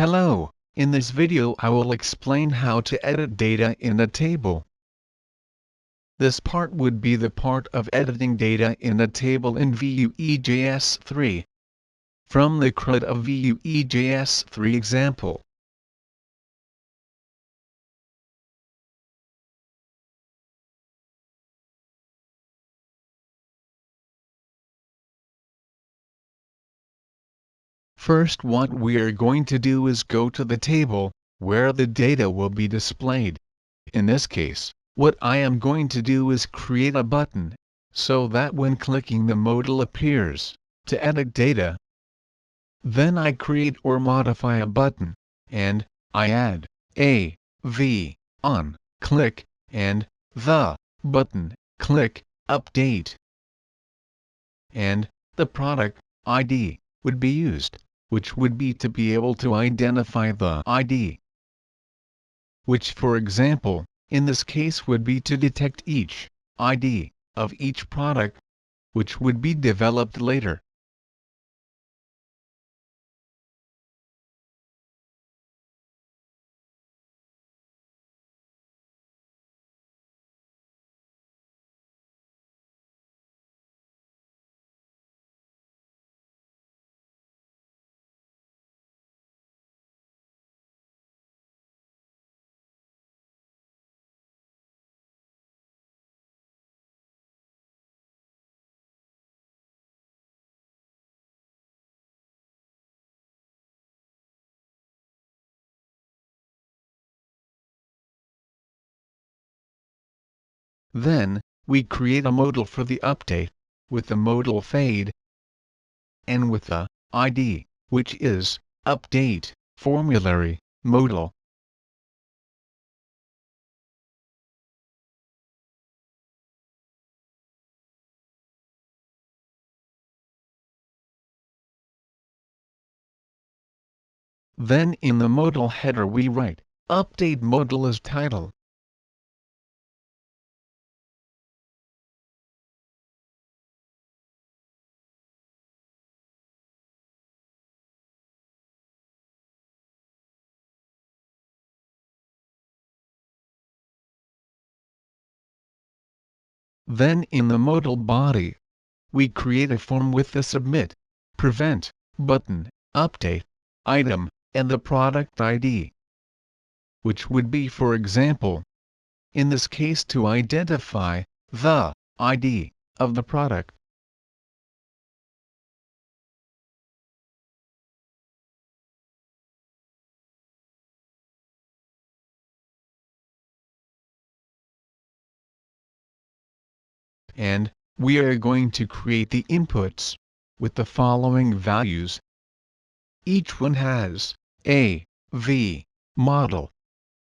Hello, in this video I will explain how to edit data in a table. This part would be the part of editing data in a table in Vue.js 3. From the CRUD of Vue.js 3 example. First, what we are going to do is go to the table, where the data will be displayed. In this case, what I am going to do is create a button, so that when clicking the modal appears, to edit data. Then I create or modify a button, and I add a v on click, and the button click update. And the product ID would be used, which would be to be able to identify the ID, which for example, in this case would be to detect each ID of each product, which would be developed later. Then, we create a modal for the update, with the modal fade, and with the ID, which is update formulary modal. Then in the modal header we write update modal as title. Then in the modal body, we create a form with the submit, prevent, button, update, item, and the product ID, which would be for example, in this case to identify the ID of the product. And we are going to create the inputs with the following values. Each one has a v modal,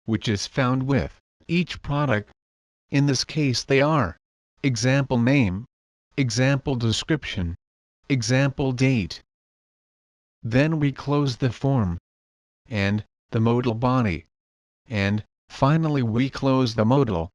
which is found with each product. In this case they are example name, example description, example date. Then we close the form and the modal body, and finally we close the modal.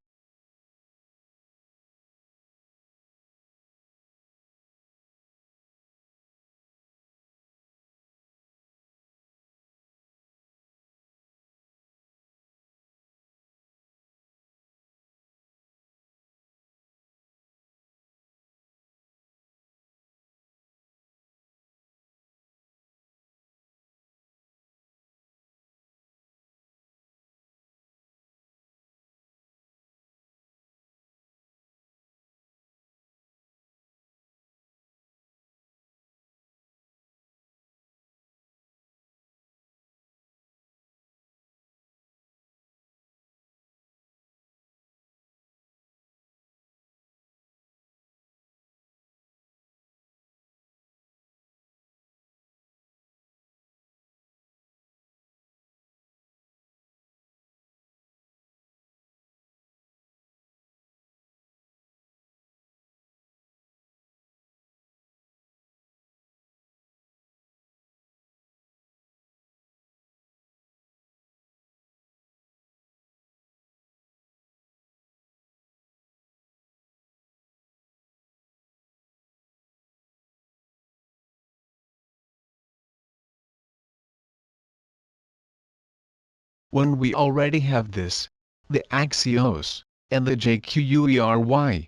when we already have this, the Axios, and the JQUERY.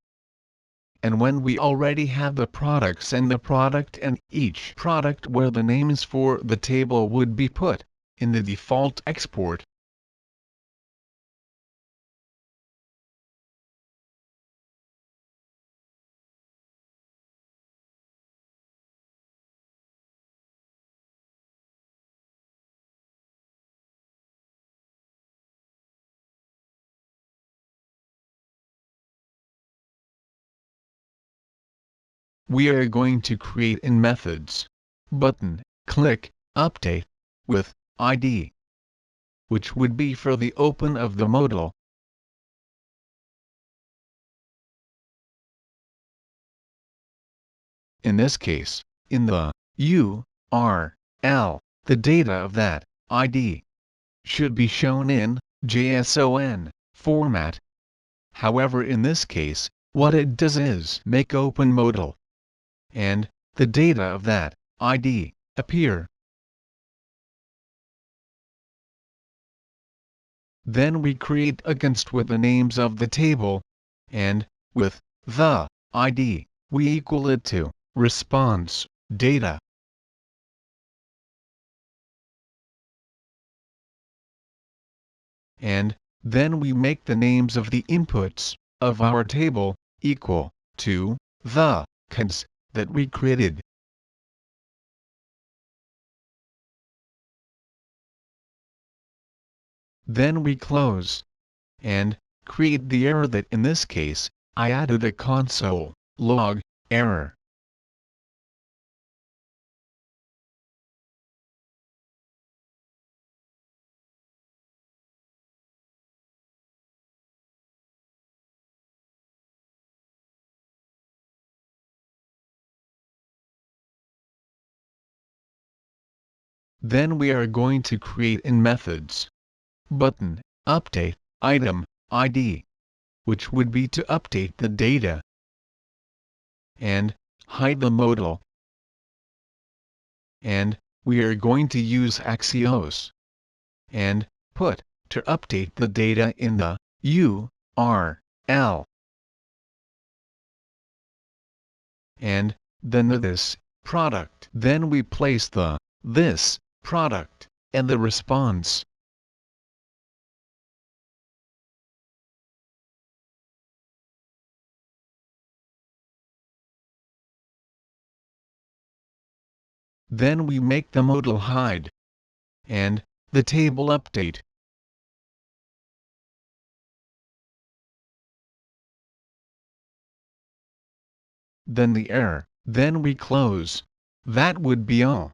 And when we already have the products and the product and each product where the names for the table would be put, in the default export. We are going to create in methods button, click, update, with ID, which would be for the open of the modal. In this case, in the URL, the data of that ID should be shown in JSON format. However, in this case, what it does is make open modal, and the data of that ID appear. Then we create against with the names of the table, and with the ID, we equal it to response data. And then we make the names of the inputs of our table equal to the CRUDs that we created. Then we close and create the error that in this case I added a console log error. Then we are going to create in methods button update item ID, which would be to update the data, and hide the modal. And we are going to use Axios and put to update the data in the URL. And then the this product. Then we place the this product and the response. Then we make the modal hide and the table update. Then the error. Then we close. That would be all.